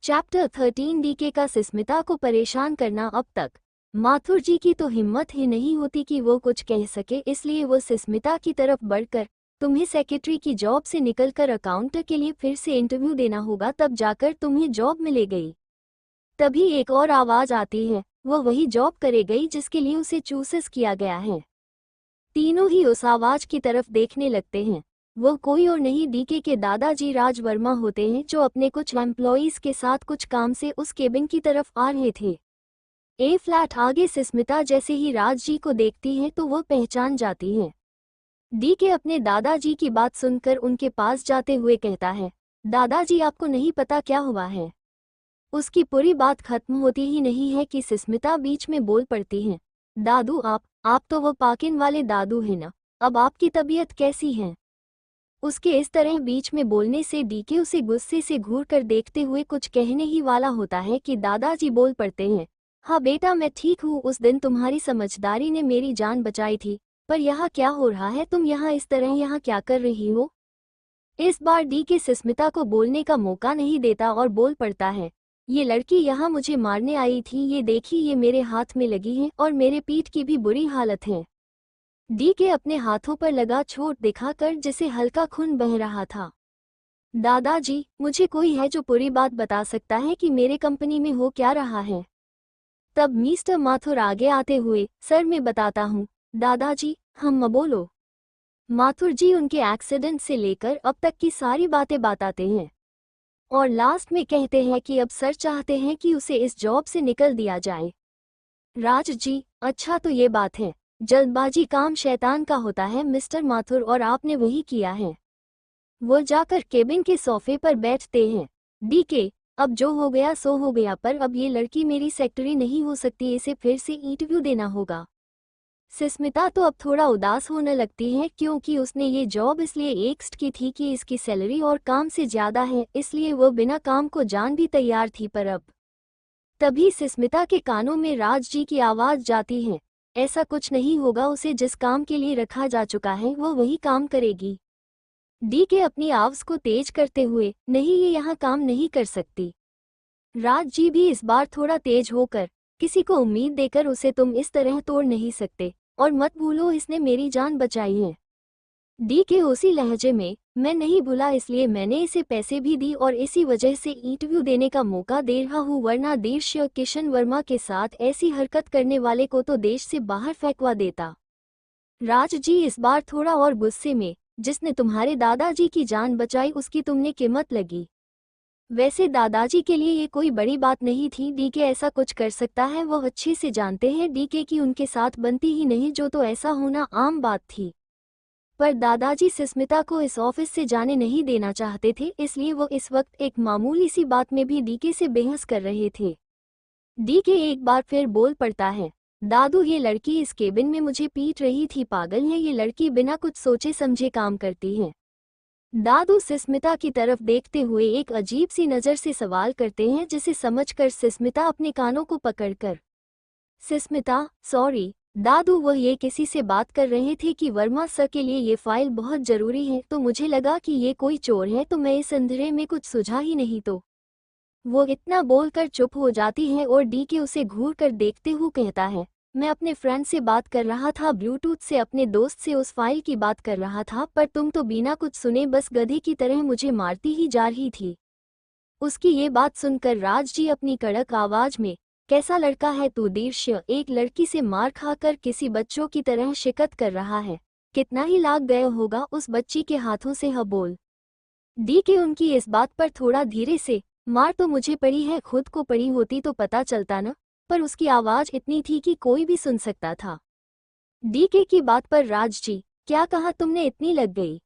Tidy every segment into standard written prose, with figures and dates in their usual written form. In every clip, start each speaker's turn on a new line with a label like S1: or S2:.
S1: Chapter 13 DK का सिस्मिता को परेशान करना। अब तक माथुर जी की तो हिम्मत ही नहीं होती कि वो कुछ कह सके, इसलिए वो सिस्मिता की तरफ बढ़कर, तुम्हें सेक्रेटरी की जॉब से निकलकर अकाउंटर के लिए फिर से इंटरव्यू देना होगा, तब जाकर तुम्हें जॉब मिलेगी। तभी एक और आवाज आती है, वो वही जॉब करेगी जिसके लिए उसे चूसेस किया गया है। तीनों ही उस आवाज की तरफ देखने लगते हैं। वो कोई और नहीं डीके के दादाजी राज वर्मा होते हैं, जो अपने कुछ एम्प्लॉइज के साथ कुछ काम से उस केबिन की तरफ आ रहे थे। ए फ्लैट आगे सिस्मिता जैसे ही राज जी को देखती है तो वो पहचान जाती है। डीके अपने दादाजी की बात सुनकर उनके पास जाते हुए कहता है, दादाजी आपको नहीं पता क्या हुआ है। उसकी पूरी बात खत्म होती ही नहीं है कि सिस्मिता बीच में बोल पड़ती है, दादू आप तो वो पाकिन वाले दादू हैं ना, अब आपकी तबीयत कैसी है। उसके इस तरह बीच में बोलने से डीके उसे गुस्से से घूर कर देखते हुए कुछ कहने ही वाला होता है कि दादाजी बोल पड़ते हैं, हाँ बेटा मैं ठीक हूँ, उस दिन तुम्हारी समझदारी ने मेरी जान बचाई थी, पर यहाँ क्या हो रहा है, तुम यहाँ इस तरह यहाँ क्या कर रही हो। इस बार डीके सिस्मिता को बोलने का मौका नहीं देता और बोल पड़ता है, ये लड़की यहाँ मुझे मारने आई थी, ये देखी ये मेरे हाथ में लगी है और मेरे पीठ की भी बुरी हालत है। डीके अपने हाथों पर लगा चोट दिखाकर जिसे हल्का खून बह रहा था। दादाजी मुझे कोई है जो पूरी बात बता सकता है कि मेरे कंपनी में हो क्या रहा है। तब मिस्टर माथुर आगे आते हुए, सर मैं बताता हूँ दादाजी, हम बोलो। माथुर जी उनके एक्सीडेंट से लेकर अब तक की सारी बातें बताते हैं और लास्ट में कहते हैं कि अब सर चाहते हैं कि उसे इस जॉब से निकल दिया जाए। राज जी अच्छा तो ये बात है, जल्दबाजी काम शैतान का होता है मिस्टर माथुर, और आपने वही किया है। वो जाकर केबिन के सोफे पर बैठते हैं। डीके अब जो हो गया सो हो गया, पर अब ये लड़की मेरी सेक्रेटरी नहीं हो सकती, इसे फिर से इंटरव्यू देना होगा। सिस्मिता तो अब थोड़ा उदास होने लगती है, क्योंकि उसने ये जॉब इसलिए एक्सेप्ट की थी कि इसकी सैलरी और काम से ज़्यादा है, इसलिए वो बिना काम को जान भी तैयार थी। पर अब तभी सिस्मिता के कानों में राज जी की आवाज़ जाती है, ऐसा कुछ नहीं होगा, उसे जिस काम के लिए रखा जा चुका है वो वही काम करेगी। डीके अपनी आवाज़ को तेज करते हुए, नहीं ये यहाँ काम नहीं कर सकती। राज जी भी इस बार थोड़ा तेज होकर, किसी को उम्मीद देकर उसे तुम इस तरह तोड़ नहीं सकते, और मत भूलो इसने मेरी जान बचाई है। डीके उसी लहजे में, मैं नहीं भूला, इसलिए मैंने इसे पैसे भी दी और इसी वजह से इंटरव्यू देने का मौका दे रहा हूँ, वरना देश किशन वर्मा के साथ ऐसी हरकत करने वाले को तो देश से बाहर फेंकवा देता। राज जी इस बार थोड़ा और गुस्से में, जिसने तुम्हारे दादाजी की जान बचाई उसकी तुमने कीमत लगी। वैसे दादाजी के लिए ये कोई बड़ी बात नहीं थी, डीके ऐसा कुछ कर सकता है वो अच्छे से जानते हैं, डीके की उनके साथ बनती ही नहीं जो तो ऐसा होना आम बात थी। पर दादाजी सिस्मिता को इस ऑफिस से जाने नहीं देना चाहते थे, इसलिए वो इस वक्त एक मामूली सी बात में भी डीके से बहस कर रहे थे। डीके एक बार फिर बोल पड़ता है, दादू ये लड़की इस केबिन में मुझे पीट रही थी, पागल है ये लड़की, बिना कुछ सोचे समझे काम करती है। दादू सिस्मिता की तरफ देखते हुए एक अजीब सी नज़र से सवाल करते हैं, जिसे समझकर सिस्मिता अपने कानों को पकड़कर, सिस्मिता सॉरी दादू, वह ये किसी से बात कर रहे थे कि वर्मा सर के लिए ये फाइल बहुत ज़रूरी है, तो मुझे लगा कि ये कोई चोर है, तो मैं इस अंधेरे में कुछ सुझा ही नहीं। तो वो इतना बोलकर चुप हो जाती है और डीके उसे घूर कर देखते हुए कहता है, मैं अपने फ्रेंड से बात कर रहा था, ब्लूटूथ से अपने दोस्त से उस फाइल की बात कर रहा था, पर तुम तो बिना कुछ सुने बस गधे की तरह मुझे मारती ही जा रही थी। उसकी ये बात सुनकर राज जी अपनी कड़क आवाज में, कैसा लड़का है तू दीर्ष्य, एक लड़की से मार खाकर किसी बच्चों की तरह शिकत कर रहा है, कितना ही लाग गया होगा उस बच्ची के हाथों से, ह बोल। डीके उनकी इस बात पर थोड़ा धीरे से, मार तो मुझे पड़ी है, खुद को पड़ी होती तो पता चलता ना, पर उसकी आवाज इतनी थी कि कोई भी सुन सकता था। डीके की बात पर राज जी, क्या कहा तुमने, इतनी लग गई।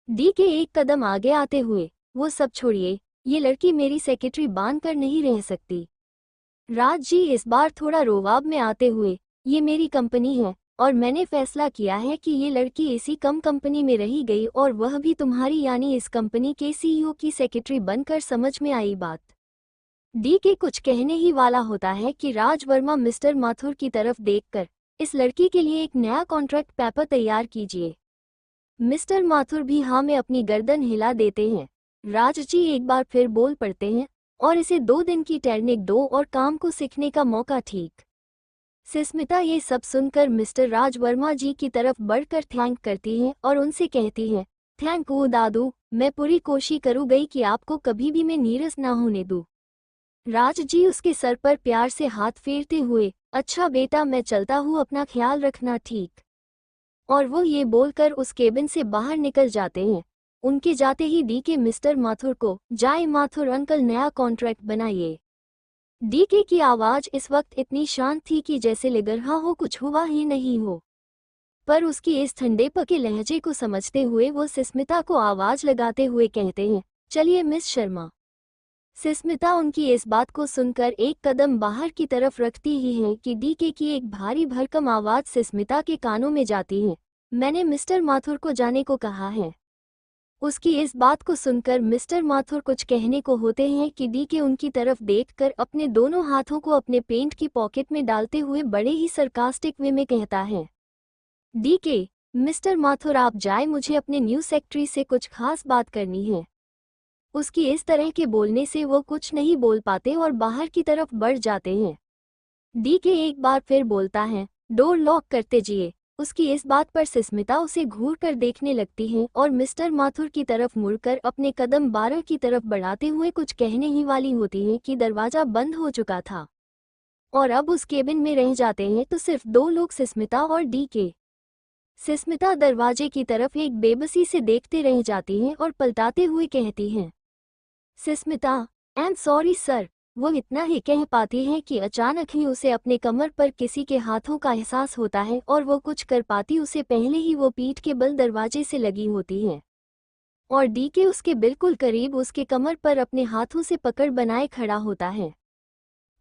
S1: डीके एक कदम आगे आते हुए, वो सब छोड़िए, ये लड़की मेरी सेक्रेटरी बांध कर नहीं रह सकती। राज जी इस बार थोड़ा रोवाब में आते हुए, ये मेरी कंपनी है और मैंने फैसला किया है कि ये लड़की इसी कम कंपनी में रही गई, और वह भी तुम्हारी यानी इस कंपनी के सीईओ की सेक्रेटरी बनकर, समझ में आई बात। डीके कुछ कहने ही वाला होता है कि राज वर्मा मिस्टर माथुर की तरफ देखकर, इस लड़की के लिए एक नया कॉन्ट्रैक्ट पेपर तैयार कीजिए। मिस्टर माथुर भी हाँ में अपनी गर्दन हिला देते हैं। राज जी एक बार फिर बोल पड़ते हैं, और इसे 2 दिन की ट्रेनिंग दो और काम को सीखने का मौका। ठीक। सुस्मिता ये सब सुनकर मिस्टर राज वर्मा जी की तरफ बढ़कर थैंक करती है और उनसे कहती है, थैंक यू दादू, मैं पूरी कोशिश करूँगी कि आपको कभी भी मैं नीरस ना होने दूँ। राज जी उसके सर पर प्यार से हाथ फेरते हुए, अच्छा बेटा मैं चलता हूँ, अपना ख्याल रखना। ठीक। और वो ये बोलकर उस केबिन से बाहर निकल जाते हैं। उनके जाते ही डीके मिस्टर माथुर को, जाए माथुर अंकल नया कॉन्ट्रैक्ट बनाइए। डीके की आवाज इस वक्त इतनी शांत थी कि जैसे लग रहा हो कुछ हुआ ही नहीं हो, पर उसकी इस ठंडे पके लहजे को समझते हुए वो सुस्मिता को आवाज लगाते हुए कहते हैं, चलिए मिस शर्मा। सुस्मिता उनकी इस बात को सुनकर एक कदम बाहर की तरफ रखती ही है कि डीके की एक भारी भरकम आवाज सुस्मिता के कानों में जाती है, मैंने मिस्टर माथुर को जाने को कहा है। उसकी इस बात को सुनकर मिस्टर माथुर कुछ कहने को होते हैं कि डीके उनकी तरफ देखकर अपने दोनों हाथों को अपने पेंट की पॉकेट में डालते हुए बड़े ही सरकास्टिक वे में कहता है, डीके मिस्टर माथुर आप जाए, मुझे अपने न्यू सेक्रेटरी से कुछ खास बात करनी है। उसकी इस तरह के बोलने से वो कुछ नहीं बोल पाते और बाहर की तरफ बढ़ जाते हैं। डीके एक बार फिर बोलता है, डोर लॉक करते जिए। उसकी इस बात पर सुस्मिता उसे घूर कर देखने लगती है और मिस्टर माथुर की तरफ मुड़कर अपने कदम 12 की तरफ बढ़ाते हुए कुछ कहने ही वाली होती है कि दरवाजा बंद हो चुका था और अब उस केबिन में रह जाते हैं तो सिर्फ 2 लोग, सुस्मिता और डीके। सुस्मिता दरवाजे की तरफ एक बेबसी से देखते रह जाती है और पलटाते हुए कहती हैं, Sushmita I am sorry sir. वो इतना ही कह पाती है कि अचानक ही उसे अपने कमर पर किसी के हाथों का एहसास होता है और वो कुछ कर पाती उससे पहले ही वो पीठ के बल दरवाजे से लगी होती है और डीके उसके बिल्कुल करीब उसके कमर पर अपने हाथों से पकड़ बनाए खड़ा होता है।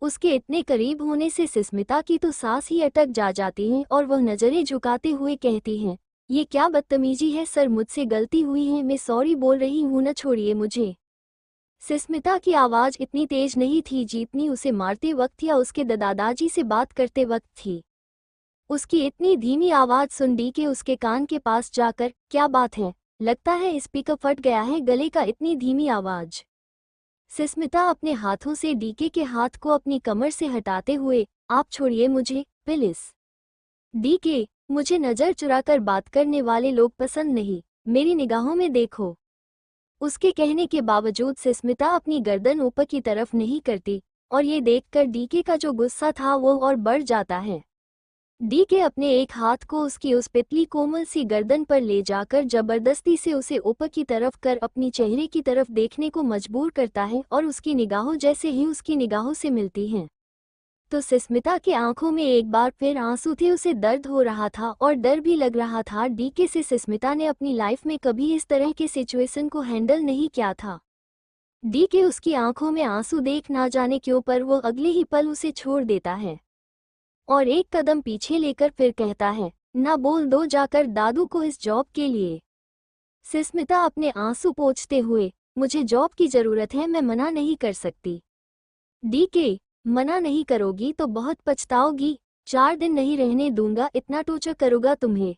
S1: उसके इतने करीब होने से सुस्मिता की तो सांस ही अटक जाती है और वह नजरें झुकाते हुए कहती हैं, ये क्या बदतमीजी है सर, मुझसे गलती हुई है, मैं सॉरी बोल रही हूँ, न छोड़िए मुझे। सुस्मिता की आवाज इतनी तेज नहीं थी जितनी उसे मारते वक्त या उसके दादाजी से बात करते वक्त थी। उसकी इतनी धीमी आवाज सुन डीके उसके कान के पास जाकर, क्या बात है, लगता है स्पीकर फट गया है गले का, इतनी धीमी आवाज। सुस्मिता अपने हाथों से डीके के हाथ को अपनी कमर से हटाते हुए, आप छोड़िए मुझे प्लीज। डीके मुझे नजर चुराकर बात करने वाले लोग पसंद नहीं, मेरी निगाहों में देखो। उसके कहने के बावजूद सुस्मिता अपनी गर्दन ऊपर की तरफ नहीं करती और ये देखकर डीके का जो गुस्सा था वो और बढ़ जाता है। डीके अपने एक हाथ को उसकी उस पतली कोमल सी गर्दन पर ले जाकर जबरदस्ती से उसे ऊपर की तरफ कर अपनी चेहरे की तरफ देखने को मजबूर करता है और उसकी निगाहों जैसे ही उसकी निगाहों से मिलती हैं तो सुस्मिता की आंखों में एक बार फिर आंसू थे। उसे दर्द हो रहा था और डर भी लग रहा था। डीके से सुस्मिता ने अपनी लाइफ में कभी इस तरह के सिचुएशन को हैंडल नहीं किया था। डीके उसकी आंखों में आंसू देख ना जाने क्यों पर वो अगले ही पल उसे छोड़ देता है और एक कदम पीछे लेकर फिर कहता है, ना बोल दो जाकर दादू को इस जॉब के लिए। सुस्मिता अपने आंसू पोंछते हुए, मुझे जॉब की जरूरत है, मैं मना नहीं कर सकती। डीके मना नहीं करोगी तो बहुत पछताओगी, 4 दिन नहीं रहने दूंगा, इतना टॉर्चर करूंगा तुम्हें।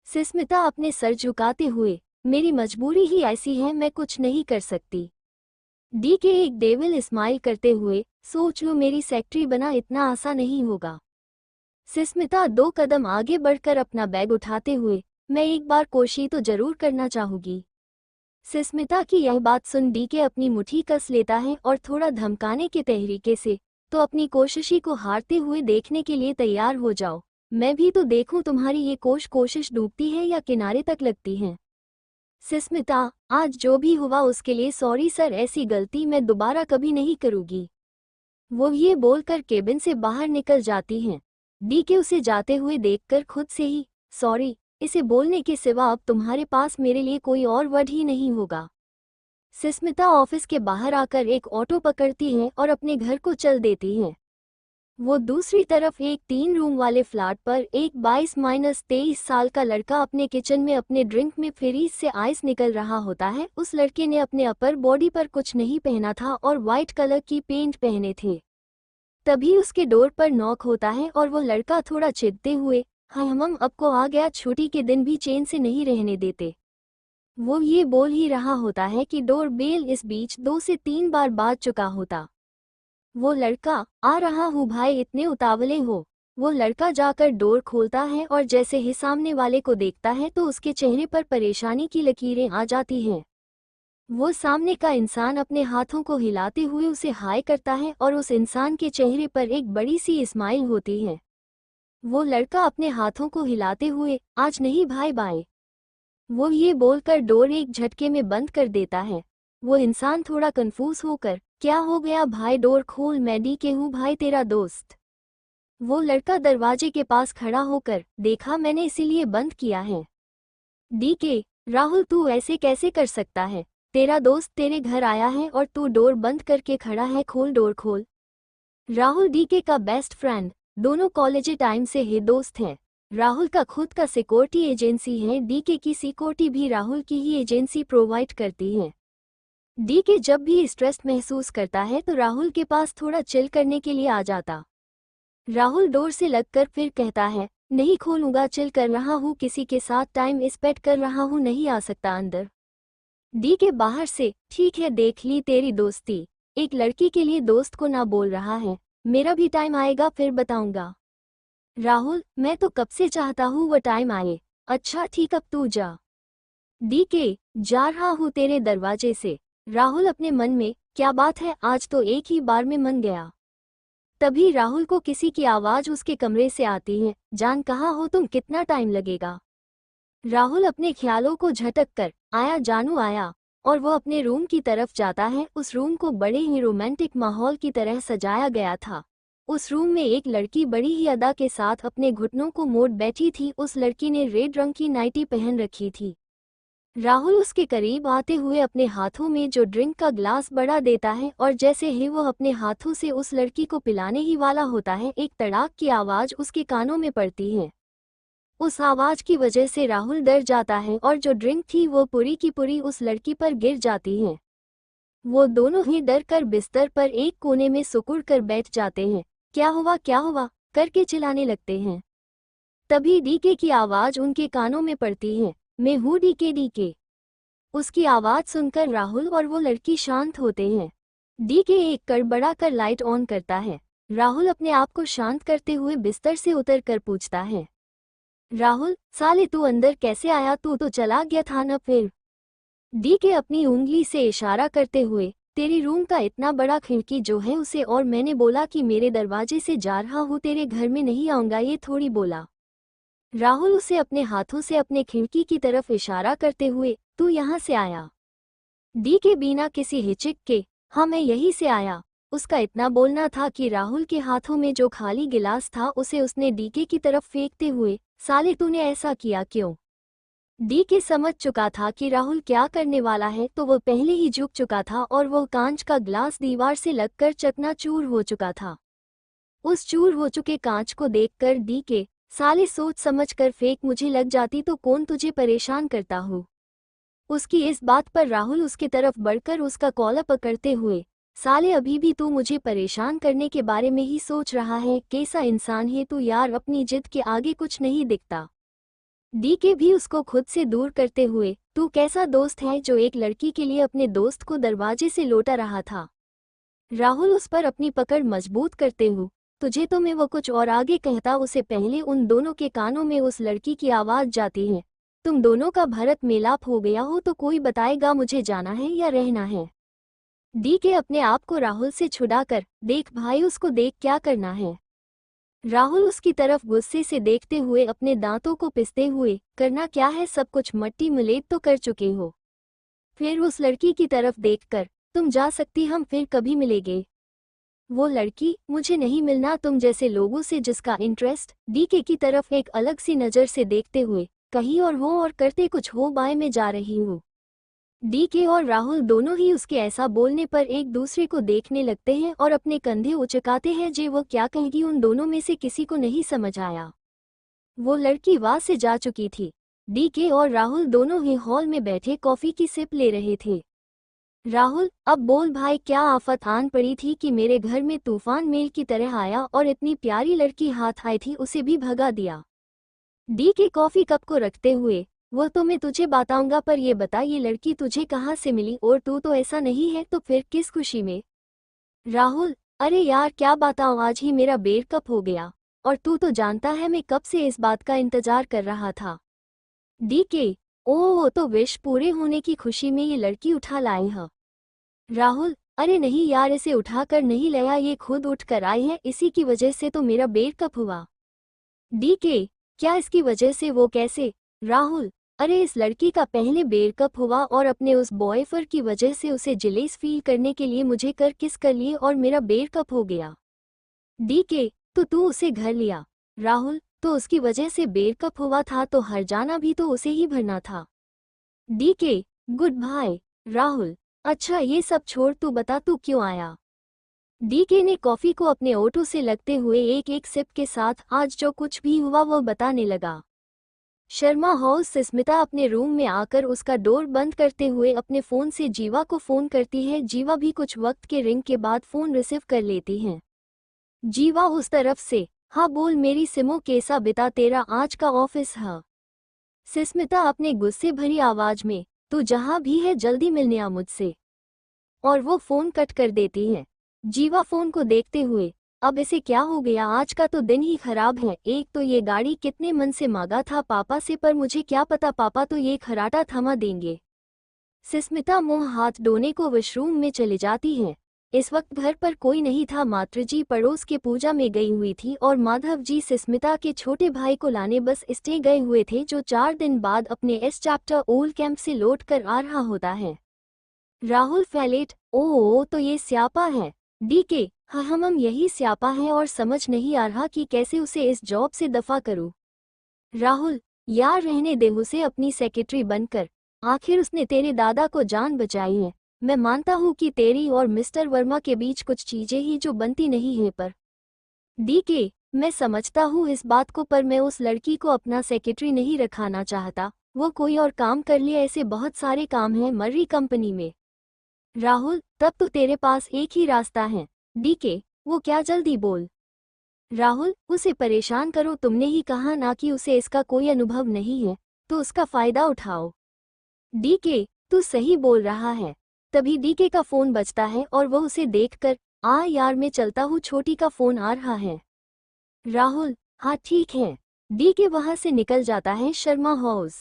S1: सुस्मिता अपने सर झुकाते हुए, मेरी मजबूरी ही ऐसी है, मैं कुछ नहीं कर सकती। डीके एक डेविल स्माइल करते हुए, सोच लो मेरी सेक्रेटरी बना इतना आसान नहीं होगा। सुस्मिता 2 कदम आगे बढ़कर अपना बैग उठाते हुए, मैं एक बार कोशिश तो जरूर करना चाहूंगी। सुस्मिता की यह बात सुन डीके अपनी मुट्ठी कस लेता है और थोड़ा धमकाने के तरीके से, तो अपनी कोशिश को हारते हुए देखने के लिए तैयार हो जाओ, मैं भी तो देखूं तुम्हारी ये कोशिश डूबती है या किनारे तक लगती है। सुस्मिता आज जो भी हुआ उसके लिए सॉरी सर, ऐसी गलती मैं दोबारा कभी नहीं करूंगी। वो ये बोलकर केबिन से बाहर निकल जाती हैं। डीके उसे जाते हुए देखकर खुद से ही, सॉरी, इसे बोलने के सिवा अब तुम्हारे पास मेरे लिए कोई और वर्ड ही नहीं होगा। सुस्मिता ऑफिस के बाहर आकर एक ऑटो पकड़ती है और अपने घर को चल देती है। वो दूसरी तरफ एक 3 रूम वाले फ्लैट पर एक 22-23 साल का लड़का अपने किचन में अपने ड्रिंक में फ्रीज से आइस निकल रहा होता है। उस लड़के ने अपने अपर बॉडी पर कुछ नहीं पहना था और वाइट कलर की पेंट पहने थे। तभी उसके डोर पर नॉक होता है और वो लड़का थोड़ा चिढ़ते हुए, हाँ हम अब को आ गया, छुट्टी के दिन भी चैन से नहीं रहने देते। वो ये बोल ही रहा होता है कि डोर बेल इस बीच 2 से 3 बार बाज चुका होता। वो लड़का, आ रहा हूँ भाई, इतने उतावले हो। वो लड़का जाकर डोर खोलता है और जैसे ही सामने वाले को देखता है तो उसके चेहरे पर परेशानी की लकीरें आ जाती हैं। वो सामने का इंसान अपने हाथों को हिलाते हुए उसे हाय करता है और उस इंसान के चेहरे पर एक बड़ी सी स्माइल होती है। वो लड़का अपने हाथों को हिलाते हुए, आज नहीं भाई बाय। वो ये बोलकर डोर एक झटके में बंद कर देता है। वो इंसान थोड़ा कंफ्यूज होकर, क्या हो गया भाई, डोर खोल, मैं डीके हूँ भाई, तेरा दोस्त। वो लड़का दरवाजे के पास खड़ा होकर, देखा मैंने इसीलिए बंद किया है। डीके, राहुल तू ऐसे कैसे कर सकता है, तेरा दोस्त तेरे घर आया है और तू डोर बंद करके खड़ा है, खोल डोर खोल। राहुल डीके का बेस्ट फ्रेंड, दोनों कॉलेज टाइम से ही दोस्त हैं। राहुल का खुद का सिक्योरिटी एजेंसी है, डीके की सिक्योरिटी भी राहुल की ही एजेंसी प्रोवाइड करती है। डीके जब भी स्ट्रेस महसूस करता है तो राहुल के पास थोड़ा चिल करने के लिए आ जाता। राहुल डोर से लगकर फिर कहता है, नहीं खोलूंगा, चिल कर रहा हूँ, किसी के साथ टाइम स्पेंड कर रहा हूँ, नहीं आ सकता अंदर। डीके बाहर से, ठीक है देख ली तेरी दोस्ती, एक लड़की के लिए दोस्त को ना बोल रहा है, मेरा भी टाइम आएगा फिर बताऊंगा। राहुल, मैं तो कब से चाहता हूँ वो टाइम आए। अच्छा ठीक, अब तू जा। डीके, जा रहा हूँ तेरे दरवाजे से। राहुल अपने मन में, क्या बात है, आज तो एक ही बार में मन गया। तभी राहुल को किसी की आवाज उसके कमरे से आती है, जान कहाँ हो तुम, कितना टाइम लगेगा। राहुल अपने ख्यालों को झटक कर, आया जानू आया, और वो अपने रूम की तरफ जाता है। उस रूम को बड़े ही रोमांटिक माहौल की तरह सजाया गया था। उस रूम में एक लड़की बड़ी ही अदा के साथ अपने घुटनों को मोड़ बैठी थी। उस लड़की ने रेड रंग की नाइटी पहन रखी थी। राहुल उसके करीब आते हुए अपने हाथों में जो ड्रिंक का ग्लास बढ़ा देता है और जैसे ही वो अपने हाथों से उस लड़की को पिलाने ही वाला होता है, एक तड़ाक की आवाज उसके कानों में पड़ती है। उस आवाज की वजह से राहुल डर जाता है और जो ड्रिंक थी वो पूरी की पूरी उस लड़की पर गिर जाती है। वो दोनों ही डर कर बिस्तर पर एक कोने में सिकुड़ कर बैठ जाते हैं। क्या हुआ करके चिल्लाने लगते हैं। तभी डीके की आवाज उनके कानों में पड़ती है, मैं हूँ डीके डीके। उसकी आवाज सुनकर राहुल और वो लड़की शांत होते हैं। डीके एक कड़बड़ा कर लाइट ऑन करता है। राहुल अपने आप को शांत करते हुए बिस्तर से उतर कर पूछता है, राहुल साले तू अंदर कैसे आया, तू तो चला गया था ना फिर। डीके अपनी उंगली से इशारा करते हुए, तेरी रूम का इतना बड़ा खिड़की जो है उसे, और मैंने बोला कि मेरे दरवाजे से जा रहा हूँ, तेरे घर में नहीं आऊंगा, ये थोड़ी बोला। राहुल उसे अपने हाथों से अपने खिड़की की तरफ इशारा करते हुए, तू यहाँ से आया। डीके बिना किसी हिचक के, हाँ मैं यहीं से आया। उसका इतना बोलना था कि राहुल के हाथों में जो खाली गिलास था उसे उसने डीके की तरफ फेंकते हुए, साले तूने ऐसा किया क्यों। डीके समझ चुका था कि राहुल क्या करने वाला है, तो वो पहले ही झुक चुका था और वो कांच का ग्लास दीवार से लगकर चकनाचूर हो चुका था। उस चूर हो चुके कांच को देखकर डीके, साले सोच समझ कर फेंक, मुझे लग जाती तो कौन तुझे परेशान करता हो। उसकी इस बात पर राहुल उसके तरफ बढ़कर उसका कॉलर पकड़ते हुए, साले अभी भी तू मुझे परेशान करने के बारे में ही सोच रहा है, कैसा इंसान है तू यार, अपनी जिद के आगे कुछ नहीं दिखता। डीके भी उसको खुद से दूर करते हुए, तू कैसा दोस्त है जो एक लड़की के लिए अपने दोस्त को दरवाजे से लौटा रहा था। राहुल उस पर अपनी पकड़ मजबूत करते हुए, तुझे तो मैं वो कुछ और आगे कहता उससे पहले उन दोनों के कानों में उस लड़की की आवाज जाती है, तुम दोनों का भरत मेलाप हो गया हो तो कोई बताएगा मुझे जाना है या रहना है। डीके अपने आप को राहुल से छुड़ाकर, देख भाई उसको देख, क्या करना है। राहुल उसकी तरफ गुस्से से देखते हुए अपने दांतों को पिसते हुए, करना क्या है, सब कुछ मट्टी मुलेत तो कर चुके हो। फिर उस लड़की की तरफ देखकर, तुम जा सकती, हम फिर कभी मिलेंगे। वो लड़की, मुझे नहीं मिलना तुम जैसे लोगों से जिसका इंटरेस्ट। डीके की तरफ एक अलग सी नज़र से देखते हुए, कहीं और हो और करते कुछ हो, बाय में जा रही हूँ। डीके और राहुल दोनों ही उसके ऐसा बोलने पर एक दूसरे को देखने लगते हैं और अपने कंधे उचकाते हैं, जे वो क्या कहेगी उन दोनों में से किसी को नहीं समझ आया। वो लड़की वहां से जा चुकी थी। डीके और राहुल दोनों ही हॉल में बैठे कॉफी की सिप ले रहे थे। राहुल, अब बोल भाई, क्या आफत आन पड़ी थी कि मेरे घर में तूफान मेल की तरह आया और इतनी प्यारी लड़की हाथ आई थी उसे भी भगा दिया। डीके कॉफी कप को रखते हुए, वो तो मैं तुझे बताऊंगा, पर ये बता ये लड़की तुझे कहाँ से मिली, और तू तो ऐसा नहीं है तो फिर किस खुशी में? राहुल, अरे यार क्या बताऊं, आज ही मेरा ब्रेकअप हो गया। और तू तो जानता है मैं कब से इस बात का इंतजार कर रहा था। डीके, ओह तो विश पूरे होने की खुशी में ये लड़की उठा लाए हैं। राहुल, अरे नहीं यार, इसे उठाकर नहीं लाया, ये खुद उठ कर आई है, इसी की वजह से तो मेरा ब्रेकअप हुआ। डीके, क्या इसकी वजह से? वो कैसे? राहुल, अरे इस लड़की का पहले ब्रेकअप हुआ और अपने उस बॉयफ्रेंड की वजह से उसे जेलस फील करने के लिए मुझे किस कर लिए और मेरा ब्रेकअप हो गया। डीके, तो तू उसे घर लिया? राहुल, तो उसकी वजह से ब्रेकअप हुआ था तो हर्जाना भी तो उसे ही भरना था। DK, good bye. राहुल, अच्छा ये सब छोड़, तू बता तू क्यों आया? डीके ने कॉफी को अपने ओठों से लगते हुए एक एक सिप के साथ आज जो कुछ भी हुआ वो बताने लगा। शर्मा हाउस से स्मिता अपने रूम में आकर उसका डोर बंद करते हुए अपने फ़ोन से जीवा को फ़ोन करती है। जीवा भी कुछ वक्त के रिंग के बाद फ़ोन रिसीव कर लेती है। जीवा उस तरफ से, हाँ बोल मेरी सिमो, कैसा बिता तेरा आज का ऑफिस? हाँ स्मिता अपने गुस्से भरी आवाज में, तू जहाँ भी है जल्दी मिलने आ मुझसे। और वो फ़ोन कट कर देती है। जीवा फ़ोन को देखते हुए, अब इसे क्या हो गया, आज का तो दिन ही खराब है। एक तो ये गाड़ी कितने मन से मांगा था पापा से, पर मुझे क्या पता पापा तो ये खर्राटा थमा देंगे। स्मिता मुंह हाथ धोने को वॉशरूम में चली जाती है। इस वक्त घर पर कोई नहीं था, मातृजी पड़ोस के पूजा में गई हुई थी और माधव जी स्मिता के छोटे भाई को लाने बस स्टे गए हुए थे, जो 4 दिन बाद अपने एस चैप्टर ओल्ड कैंप से लौट कर आ रहा होता है। राहुल फैलेट, ओह तो ये स्यापा है। डीके, हाँ हम यही स्यापा है और समझ नहीं आ रहा कि कैसे उसे इस जॉब से दफा करूं। राहुल, यार रहने दे उसे अपनी सेक्रेटरी बनकर, आखिर उसने तेरे दादा को जान बचाई है। मैं मानता हूँ कि तेरी और मिस्टर वर्मा के बीच कुछ चीजें ही जो बनती नहीं है, पर डीके, मैं समझता हूँ इस बात को, पर मैं उस लड़की को अपना सेक्रेटरी नहीं रखाना चाहता। वो कोई और काम कर ले, ऐसे बहुत सारे काम हैं मर्री कंपनी में। राहुल, तब तो तेरे पास एक ही रास्ता है। डीके, वो क्या, जल्दी बोल। राहुल, उसे परेशान करो, तुमने ही कहा ना कि उसे इसका कोई अनुभव नहीं है, तो उसका फायदा उठाओ। डीके, तू सही बोल रहा है। तभी डीके का फोन बजता है और वह उसे देखकर, आ यार मैं चलता हूँ, छोटी का फोन आ रहा है। राहुल, हाँ ठीक है। डीके वहां से निकल जाता है। शर्मा हाउस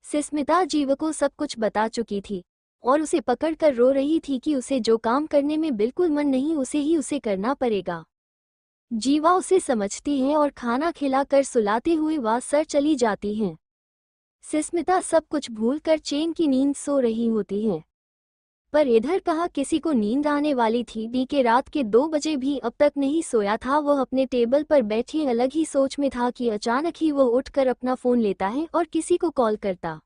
S1: स्मिता जीव को सब कुछ बता चुकी थी और उसे पकड़कर रो रही थी कि उसे जो काम करने में बिल्कुल मन नहीं उसे करना पड़ेगा। जीवा उसे समझती है और खाना खिलाकर सुलाते हुए वह सर चली जाती हैं। स्मिता सब कुछ भूलकर चैन की नींद सो रही होती है, पर इधर कहाँ किसी को नींद आने वाली थी। डीके रात के 2 बजे भी अब तक नहीं सोया था। वह अपने टेबल पर बैठी अलग ही सोच में था कि अचानक ही वह उठकर अपना फोन लेता है और किसी को कॉल करता।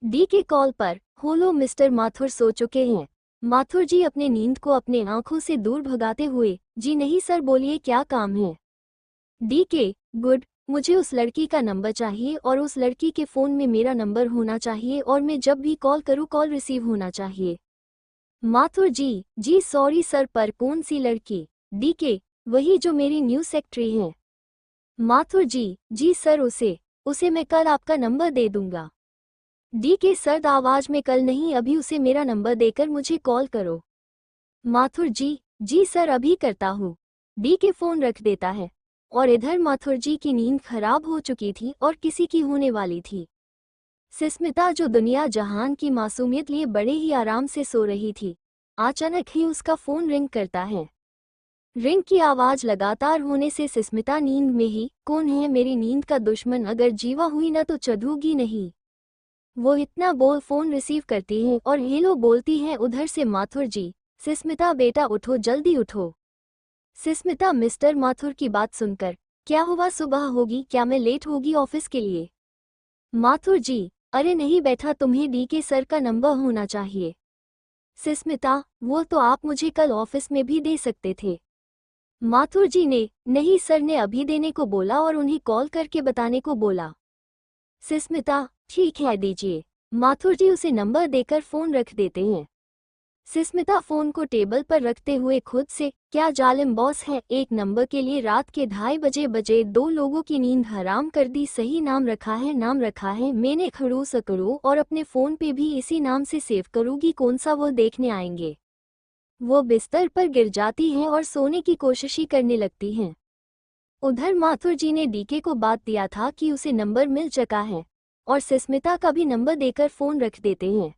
S1: डीके कॉल पर, होलो मिस्टर माथुर सो चुके हैं? माथुर जी अपने नींद को अपने आंखों से दूर भगाते हुए, जी नहीं सर, बोलिए क्या काम है? डीके, गुड, मुझे उस लड़की का नंबर चाहिए और उस लड़की के फ़ोन में मेरा नंबर होना चाहिए और मैं जब भी कॉल करूँ कॉल रिसीव होना चाहिए। माथुर जी सॉरी सर, पर कौन सी लड़की? डीके, वही जो मेरी न्यू सेक्रेटरी है। माथुर जी सर, उसे मैं कल आपका नंबर दे दूंगा। डीके सर्द आवाज में, कल नहीं अभी उसे मेरा नंबर देकर मुझे कॉल करो। माथुर जी सर, अभी करता हूँ। डीके फ़ोन रख देता है और इधर माथुर जी की नींद खराब हो चुकी थी और किसी की होने वाली थी। स्मिता जो दुनिया जहान की मासूमियत लिए बड़े ही आराम से सो रही थी, अचानक ही उसका फ़ोन रिंग करता है। रिंग की आवाज़ लगातार होने से स्मिता नींद में ही, कौन है मेरी नींद का दुश्मन, अगर जीवा हुई ना तो चढ़ूगी नहीं। वो इतना बोल फ़ोन रिसीव करती है और हेलो बोलती है उधर से माथुर जी। स्मिता बेटा उठो, जल्दी उठो। स्मिता मिस्टर माथुर की बात सुनकर, क्या हुआ, सुबह होगी क्या, मैं लेट होगी ऑफिस के लिए? माथुर जी, अरे नहीं बैठा, तुम्हें डीके सर का नंबर होना चाहिए। स्मिता, वो तो आप मुझे कल ऑफिस में भी दे सकते थे। माथुर जी ने, नहीं सर ने अभी देने को बोला और उन्हें कॉल करके बताने को बोला। स्मिता, ठीक है दीजिए। माथुर जी उसे नंबर देकर फ़ोन रख देते हैं। सिस्मिता फोन को टेबल पर रखते हुए खुद से, क्या जालिम बॉस है, एक नंबर के लिए रात के 2:30 बजे 2 लोगों की नींद हराम कर दी। सही नाम रखा है मैंने, खड़ूस करूँ और अपने फ़ोन पे भी इसी नाम से सेव करूँगी। कौन सा वो देखने आएंगे। वो बिस्तर पर गिर जाती हैं और सोने की कोशिश ही करने लगती हैं। उधर माथुर जी ने डीके को बात दिया था कि उसे नंबर मिल चुका है और सिस्मिता का भी नंबर देकर फ़ोन रख देते हैं।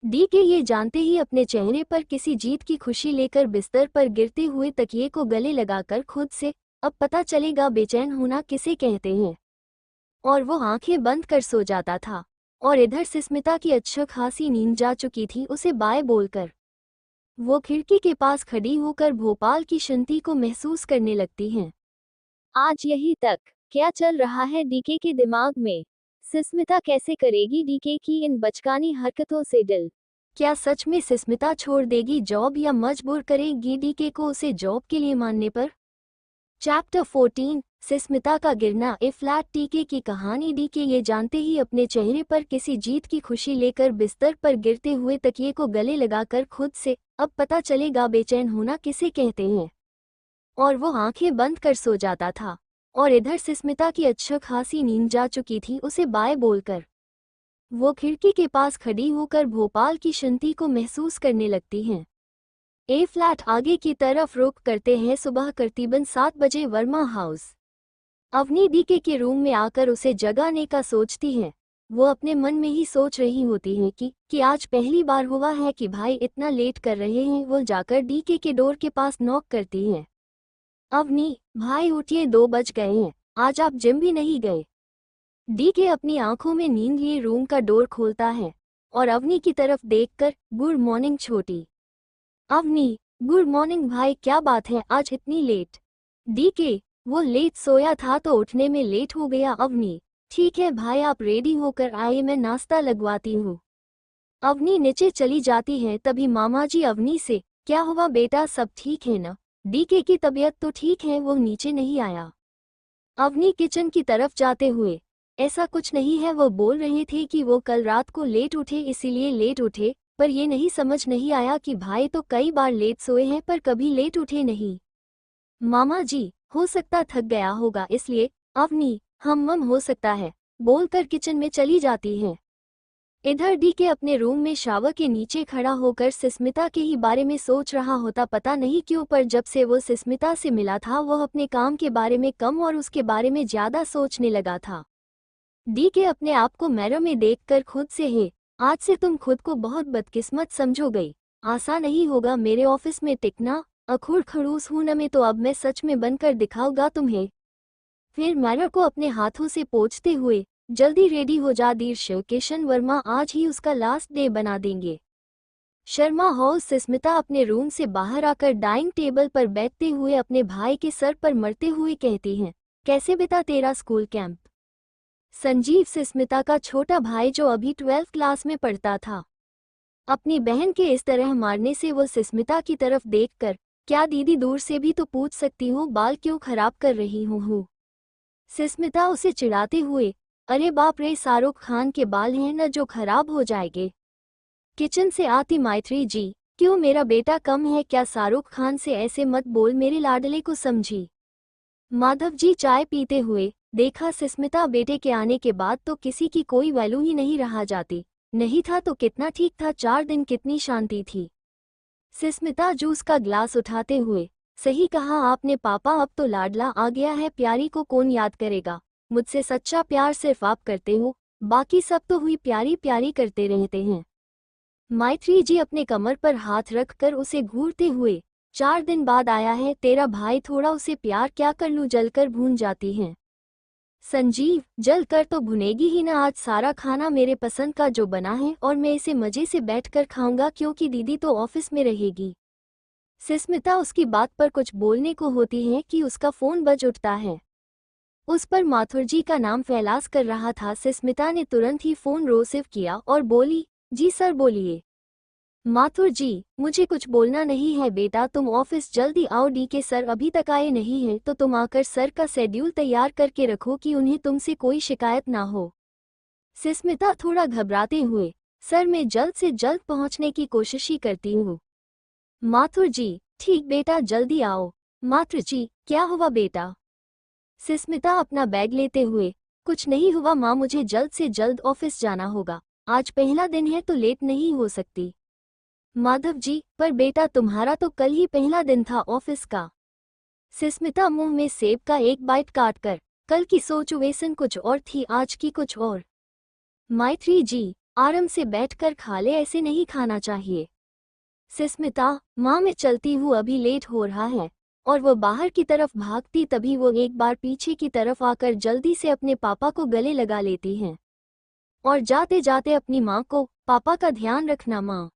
S1: डीके ये जानते ही अपने चेहरे पर किसी जीत की खुशी लेकर बिस्तर पर गिरते हुए तकिए को गले लगाकर खुद से, अब पता चलेगा बेचैन होना किसे कहते हैं, और वो आंखें बंद कर सो जाता था। और इधर सिस्मिता की अच्छा खासी नींद जा चुकी थी उसे बाय बोलकर। वो खिड़की के पास खड़ी होकर भोपाल की शांति को महसूस करने लगती हैं। आज यही तक क्या चल रहा है डीके के दिमाग में। सिस्मिता कैसे करेगी डीके की इन बचकानी हरकतों से डील। क्या सच में सिस्मिता छोड़ देगी जॉब या मजबूर करेगी डीके को उसे जॉब के लिए मानने पर। चैप्टर 14 सिस्मिता का गिरना। ए फ्लैट डीके की कहानी। डीके ये जानते ही अपने चेहरे पर किसी जीत की खुशी लेकर बिस्तर पर गिरते हुए तकिए को गले लगाकर खुद से, अब पता चलेगा बेचैन होना किसे कहते हैं, और वो आंखें बंद कर सो जाता था। और इधर सिस्मिता की अच्छा खासी नींद जा चुकी थी उसे बाय बोलकर। वो खिड़की के पास खड़ी होकर भोपाल की शांति को महसूस करने लगती हैं। ए फ्लैट आगे की तरफ रुख करते हैं। सुबह करीबन 7 बजे वर्मा हाउस। अवनी डीके के रूम में आकर उसे जगाने का सोचती है। वो अपने मन में ही सोच रही होती है कि आज पहली बार हुआ है कि भाई इतना लेट कर रहे हैं। वो जाकर डीके के डोर के पास नॉक करती है। अवनी, भाई उठिए, 2 बज गए हैं, आज आप जिम भी नहीं गए। डीके अपनी आंखों में नींद लिए रूम का डोर खोलता है और अवनी की तरफ देखकर, गुड मॉर्निंग छोटी। अवनी, गुड मॉर्निंग भाई, क्या बात है आज इतनी लेट। डीके, वो लेट सोया था तो उठने में लेट हो गया। अवनी, ठीक है भाई आप रेडी होकर आए, मैं नाश्ता लगवाती हूँ। अवनी नीचे चली जाती है। तभी मामा जी अवनी से, क्या हुआ बेटा, सब ठीक है ना। डीके की तबीयत तो ठीक है, वो नीचे नहीं आया। अवनी किचन की तरफ जाते हुए, ऐसा कुछ नहीं है, वो बोल रहे थे कि वो कल रात को लेट उठे इसीलिए लेट उठे, पर ये नहीं समझ नहीं आया कि भाई तो कई बार लेट सोए हैं पर कभी लेट उठे नहीं। मामा जी, हो सकता थक गया होगा इसलिए। अवनी, हम हो सकता है, बोलकर किचन में चली जाती है। इधर डीके अपने रूम में शावर के नीचे खड़ा होकर सिस्मिता के ही बारे में सोच रहा होता। पता नहीं क्यों पर जब से वो सिस्मिता से मिला था वह अपने काम के बारे में कम और उसके बारे में ज्यादा सोचने लगा था। डीके अपने आप को मिरर में देखकर खुद से है, आज से तुम खुद को बहुत बदकिस्मत समझो गई। आसान नहीं होगा मेरे ऑफिस में टिकना, अखुड़ खड़ूस हूं न मैं तो, अब मैं सच में बनकर दिखाऊंगा तुम्हें। फिर मिरर को अपने हाथों से पोंछते हुए, जल्दी रेडी हो जा दीर्घ, किशन वर्मा आज ही उसका लास्ट डे बना देंगे। शर्मा हाउस। सिस्मिता अपने रूम से बाहर आकर डाइनिंग टेबल पर बैठते हुए अपने भाई के सर पर मरते हुए कहती हैं, कैसे बीता तेरा स्कूल कैंप। संजीव, सिस्मिता का छोटा भाई जो अभी 12th क्लास में पढ़ता था। अपनी बहन के इस तरह मारने से वो सिस्मिता की तरफ देखकर, क्या दीदी दूर से भी तो पूछ सकती हूँ बाल क्यों खराब कर रही हूँ। सिस्मिता उसे चिढ़ाते हुए, अरे बाप रे, शाहरुख खान के बाल हैं न जो खराब हो जाएंगे। किचन से आती मायत्री जी, क्यों मेरा बेटा कम है क्या, शाहरुख खान से ऐसे मत बोल, मेरे लाडले को समझी। माधव जी चाय पीते हुए, देखा सिस्मिता बेटे के आने के बाद तो किसी की कोई वैल्यू ही नहीं रहा जाती, नहीं था तो कितना ठीक था, 4 दिन कितनी शांति थी। सिस्मिता जूस का ग्लास उठाते हुए, सही कहा आपने पापा, अब तो लाडला आ गया है, प्यारी को कौन याद करेगा। मुझसे सच्चा प्यार सिर्फ आप करते हो, बाकी सब तो हुई प्यारी प्यारी करते रहते हैं। मायत्री जी अपने कमर पर हाथ रखकर उसे घूरते हुए, 4 दिन बाद आया है तेरा भाई, थोड़ा उसे प्यार क्या कर लूं, जलकर भून जाती हैं। संजीव, जल कर तो भुनेगी ही ना, आज सारा खाना मेरे पसंद का जो बना है और मैं इसे मजे से बैठकर खाऊंगा क्योंकि दीदी तो ऑफिस में रहेगी। सिस्मिता उसकी बात पर कुछ बोलने को होती है कि उसका फोन बज उठता है। उस पर माथुर जी का नाम फैलास कर रहा था। सिस्मिता ने तुरंत ही फोन रिसीव किया और बोली, जी सर बोलिए। माथुर जी, मुझे कुछ बोलना नहीं है बेटा, तुम ऑफिस जल्दी आओ, डीके सर अभी तक आए नहीं हैं तो तुम आकर सर का शेड्यूल तैयार करके रखो कि उन्हें तुमसे कोई शिकायत ना हो। सिस्मिता थोड़ा घबराते हुए, सर मैं जल्द से जल्द पहुंचने की कोशिश ही करती हूँ। माथुर जी, ठीक बेटा जल्दी आओ। माथुर जी, क्या हुआ बेटा? सुस्मिता अपना बैग लेते हुए, कुछ नहीं हुआ माँ, मुझे जल्द से जल्द ऑफिस जाना होगा, आज पहला दिन है तो लेट नहीं हो सकती। माधव जी, पर बेटा तुम्हारा तो कल ही पहला दिन था ऑफिस का। सुस्मिता मुंह में सेब का एक बाइट काटकर, कल की सिचुएशन कुछ और थी, आज की कुछ और। माइत्री जी, आराम से बैठकर खा ले, ऐसे नहीं खाना चाहिए। सुस्मिता, माँ मैं चलती हूँ, अभी लेट हो रहा है। और वो बाहर की तरफ भागती तभी वो एक बार पीछे की तरफ आकर जल्दी से अपने पापा को गले लगा लेती हैं। और जाते जाते अपनी माँ को, पापा का ध्यान रखना माँ।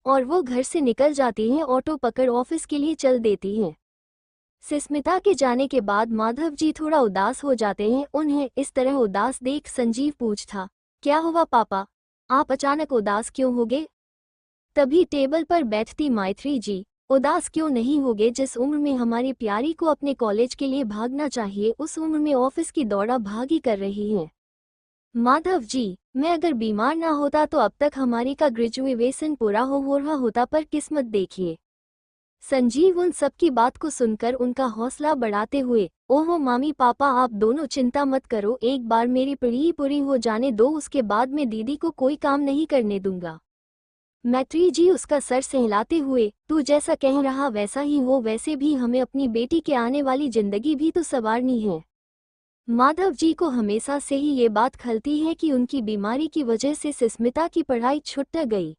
S1: और वो घर से निकल जाती हैं, ऑटो पकड़ ऑफिस के लिए चल देती हैं। सुस्मिता के जाने के बाद माधव जी थोड़ा उदास हो जाते हैं। उन्हें इस तरह उदास देख संजीव पूछता, क्या हुआ पापा, आप अचानक उदास क्यों हो गए? तभी टेबल पर बैठती माइत्री जी, उदास क्यों नहीं होगे, जिस उम्र में हमारी प्यारी को अपने कॉलेज के लिए भागना चाहिए उस उम्र में ऑफिस की दौड़ा भागी कर रही हैं। माधव जी, मैं अगर बीमार ना होता तो अब तक हमारी का ग्रेजुएशन पूरा हो रहा होता, पर किस्मत देखिए। संजीव उन सबकी बात को सुनकर उनका हौसला बढ़ाते हुए, ओहो मामी पापा आप दोनों चिंता मत करो, एक बार मेरी पढ़ाई पूरी हो जाने दो, उसके बाद मैं दीदी को कोई काम नहीं करने दूंगा। मैत्री जी उसका सर सहलाते हुए, तू जैसा कह रहा वैसा ही हो, वैसे भी हमें अपनी बेटी के आने वाली जिंदगी भी तो संवारनी है। माधव जी को हमेशा से ही ये बात खलती है कि उनकी बीमारी की वजह से सुस्मिता की पढ़ाई छूट गई।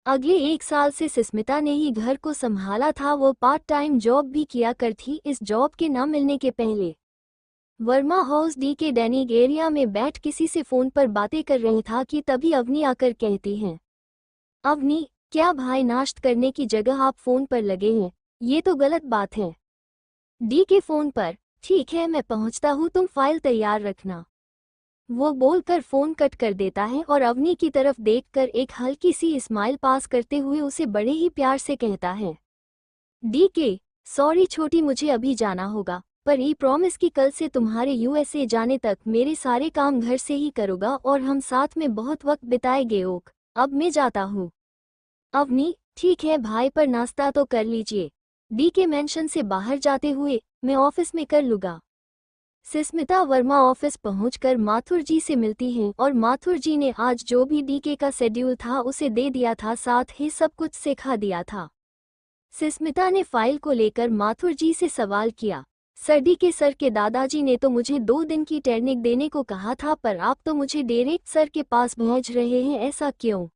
S1: अगले 1 साल से सुस्मिता ने ही घर को संभाला था, वो पार्ट टाइम जॉब भी किया करती। इस जॉब के न मिलने के पहले वर्मा हाउस डी के डैनिक एरिया में बैठ किसी से फोन पर बातें कर रही था कि तभी अवनी आकर कहती हैं, अवनी क्या भाई, नाश्त करने की जगह आप फोन पर लगे हैं, ये तो गलत बात है। डी के फोन पर, ठीक है मैं पहुंचता हूँ, तुम फाइल तैयार रखना। वो बोलकर फोन कट कर देता है और अवनी की तरफ देखकर एक हल्की सी स्माइल पास करते हुए उसे बड़े ही प्यार से कहता है, डी के सॉरी छोटी, मुझे अभी जाना होगा, पर ई प्रॉमिस कि कल से तुम्हारे यूएसए जाने तक मेरे सारे काम घर से ही करूँगा और हम साथ में बहुत वक्त बिताएंगे। ओक, अब मैं जाता हूँ। अवनी, ठीक है भाई, पर नाश्ता तो कर लीजिए। डी के मेंशन से बाहर जाते हुए, मैं ऑफिस में कर लूँगा। सुस्मिता वर्मा ऑफिस पहुंचकर माथुर जी से मिलती हैं और माथुर जी ने आज जो भी डीके का शेड्यूल था उसे दे दिया था, साथ ही सब कुछ सिखा दिया था। सुस्मिता ने फाइल को लेकर माथुर जी से सवाल किया, सर डीके सर के दादाजी ने तो मुझे 2 दिन की ट्रेनिंग देने को कहा था, पर आप तो मुझे डायरेक्ट सर के पास भेज रहे हैं, ऐसा क्यों?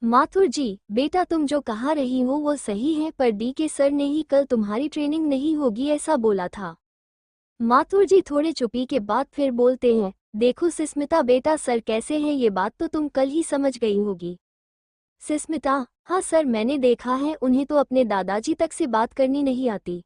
S1: माथुर जी, बेटा तुम जो कहा रही हो वो सही है, पर डीके सर ने ही कल तुम्हारी ट्रेनिंग नहीं होगी ऐसा बोला था। माथुर जी थोड़े चुप्पी के बाद फिर बोलते हैं, देखो सुस्मिता बेटा, सर कैसे हैं ये बात तो तुम कल ही समझ गई होगी। सुस्मिता, हाँ सर मैंने देखा है, उन्हें तो अपने दादाजी तक से बात करनी नहीं आती।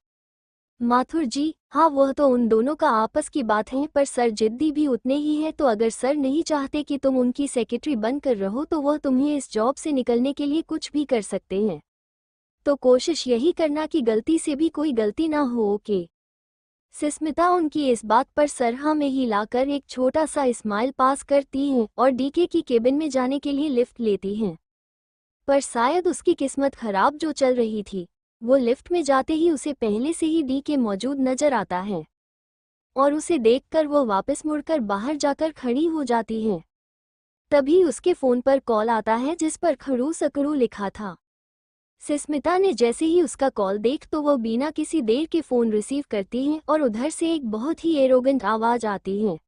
S1: माथुर जी, हाँ वह तो उन दोनों का आपस की बात है, पर सर जिद्दी भी उतने ही है, तो अगर सर नहीं चाहते कि तुम उनकी सेक्रेटरी बनकर रहो तो वह तुम्हें इस जॉब से निकलने के लिए कुछ भी कर सकते हैं। तो कोशिश यही करना कि गलती से भी कोई गलती ना हो। ओके। सुस्मिता उनकी इस बात पर सरहा में ही लाकर एक छोटा सा स्माइल पास करती हैं और डीके की केबिन में जाने के लिए लिफ्ट लेती हैं। पर शायद उसकी किस्मत खराब जो चल रही थी, वो लिफ्ट में जाते ही उसे पहले से ही डीके मौजूद नजर आता है और उसे देखकर वो वापस मुड़कर बाहर जाकर खड़ी हो जाती है। तभी उसके फोन पर कॉल आता है जिस पर खड़ूस अकड़ू लिखा था। सुस्मिता ने जैसे ही उसका कॉल देख तो वो बिना किसी देर के फोन रिसीव करती हैं और उधर से एक बहुत ही एरोगेंट आवाज आती है,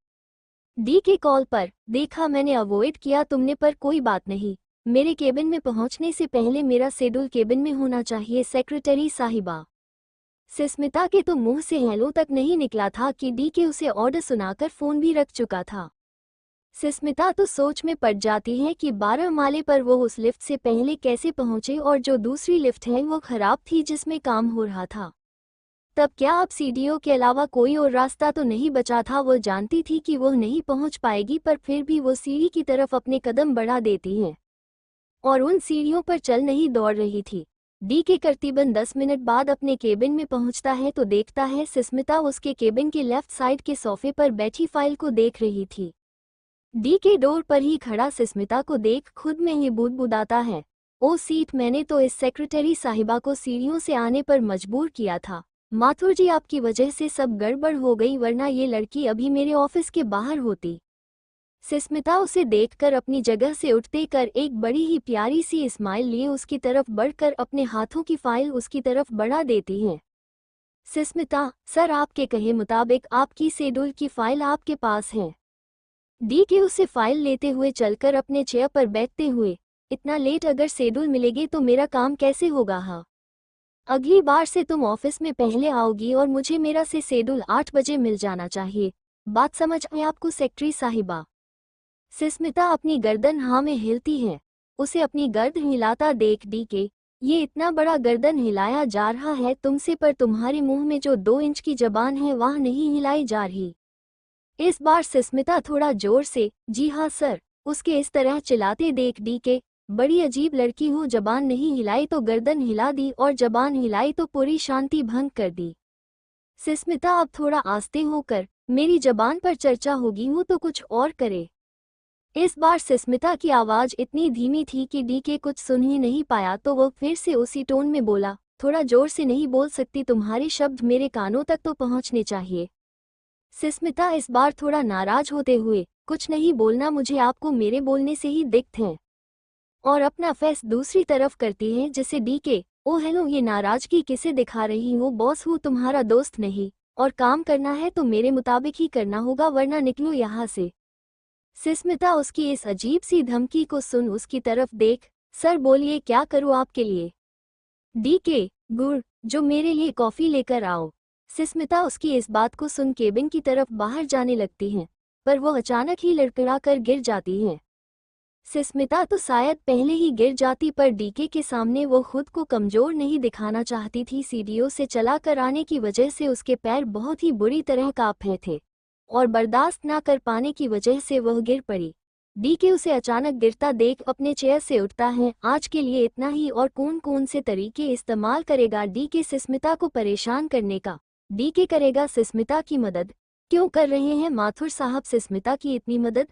S1: डी के कॉल पर, देखा मैंने अवॉइड किया तुमने, पर कोई बात नहीं, मेरे केबिन में पहुंचने से पहले मेरा शेड्यूल केबिन में होना चाहिए सेक्रेटरी साहिबा। सुस्मिता के तो मुंह से हेलो तक नहीं निकला था कि डी के उसे ऑर्डर सुनाकर फोन भी रख चुका था। सुस्मिता तो सोच में पड़ जाती है कि 12 माले पर वो उस लिफ्ट से पहले कैसे पहुंचे और जो दूसरी लिफ्ट है वो खराब थी जिसमें काम हो रहा था। तब क्या अब सीढ़ियों के अलावा कोई और रास्ता तो नहीं बचा था। वो जानती थी कि वो नहीं पहुंच पाएगी, पर फिर भी वो सीढ़ी की तरफ अपने कदम बढ़ा देती है और उन सीढ़ियों पर चल नहीं दौड़ रही थी। डी के करीबन 10 मिनट बाद अपने केबिन में पहुंचता है तो देखता है सुस्मिता उसके केबिन के लेफ्ट साइड के सोफे पर बैठी फाइल को देख रही थी। डी के डोर पर ही खड़ा सिस्मिता को देख खुद में ही बुदबुदाता है। ओ सीट, मैंने तो इस सेक्रेटरी साहिबा को सीढ़ियों से आने पर मजबूर किया था। माथुर जी, आपकी वजह से सब गड़बड़ हो गई, वरना ये लड़की अभी मेरे ऑफिस के बाहर होती। सिस्मिता उसे देखकर अपनी जगह से उठते कर एक बड़ी ही प्यारी सी स्माइल लिए उसकी तरफ बढ़कर अपने हाथों की फाइल उसकी तरफ बढ़ा देती है। सिस्मिता, सर आपके कहे मुताबिक आपकी शेड्यूल की फाइल आपके पास है। डी के उसे फाइल लेते हुए चलकर अपने चेयर पर बैठते हुए, इतना लेट अगर शेड्यूल मिलेगी तो मेरा काम कैसे होगा? हाँ, अगली बार से तुम ऑफिस में पहले आओगी और मुझे मेरा से शेड्यूल 8 बजे मिल जाना चाहिए। बात समझ आई आपको सेक्रेटरी साहिबा? सिस्मिता अपनी गर्दन हाँ में हिलती है। उसे अपनी गर्दन हिलाता देख डी के, ये इतना बड़ा गर्दन हिलाया जा रहा है तुमसे, पर तुम्हारे मुंह में जो 2 इंच की जबान है वह नहीं हिलाई जा रही। इस बार सिस्मिता थोड़ा जोर से, जी हाँ सर, उसके इस तरह चिल्लाते देख डी के, बड़ी अजीब लड़की हो, जबान नहीं हिलाई तो गर्दन हिला दी और जबान हिलाई तो पूरी शांति भंग कर दी। सिस्मिता, अब थोड़ा आस्ते होकर, मेरी जबान पर चर्चा होगी हो तो कुछ और करे। इस बार सिस्मिता की आवाज इतनी धीमी थी कि डी के कुछ सुन ही नहीं पाया, तो वह फिर से उसी टोन में बोला, थोड़ा जोर से नहीं बोल सकती? तुम्हारे शब्द मेरे कानों तक तो पहुंचने चाहिए। सिस्मिता इस बार थोड़ा नाराज होते हुए, कुछ नहीं बोलना मुझे, आपको मेरे बोलने से ही दिक्कत है। और अपना फेस दूसरी तरफ करती है जिसे डी के, ओ हेलो, ये नाराजगी किसे दिखा रही हो? बॉस हूँ, तुम्हारा दोस्त नहीं, और काम करना है तो मेरे मुताबिक ही करना होगा, वरना निकलो यहाँ से। सिस्मिता उसकी इस अजीब सी धमकी को सुन उसकी तरफ देख, सर बोलिए क्या करूँ आपके लिए? डी के, गुड़, जो मेरे लिए कॉफी लेकर आओ। सिस्मिता उसकी इस बात को सुन केबिन की तरफ बाहर जाने लगती हैं, पर वो अचानक ही लड़खड़ा कर गिर जाती हैं। सिस्मिता तो शायद पहले ही गिर जाती, पर डीके के सामने वो खुद को कमजोर नहीं दिखाना चाहती थी। सीढ़ियों से चला कर आने की वजह से उसके पैर बहुत ही बुरी तरह कांप रहे थे और बर्दाश्त ना कर पाने की वजह से वह गिर पड़ी। डीके उसे अचानक गिरता देख अपने चेयर से उठता है। आज के लिए इतना ही, और कौन कौन से तरीके इस्तेमाल करेगा डीके सिस्मिता को परेशान करने का? डीके करेगा सिस्मिता की मदद। क्यों कर रहे हैं माथुर साहब सिस्मिता की इतनी मदद?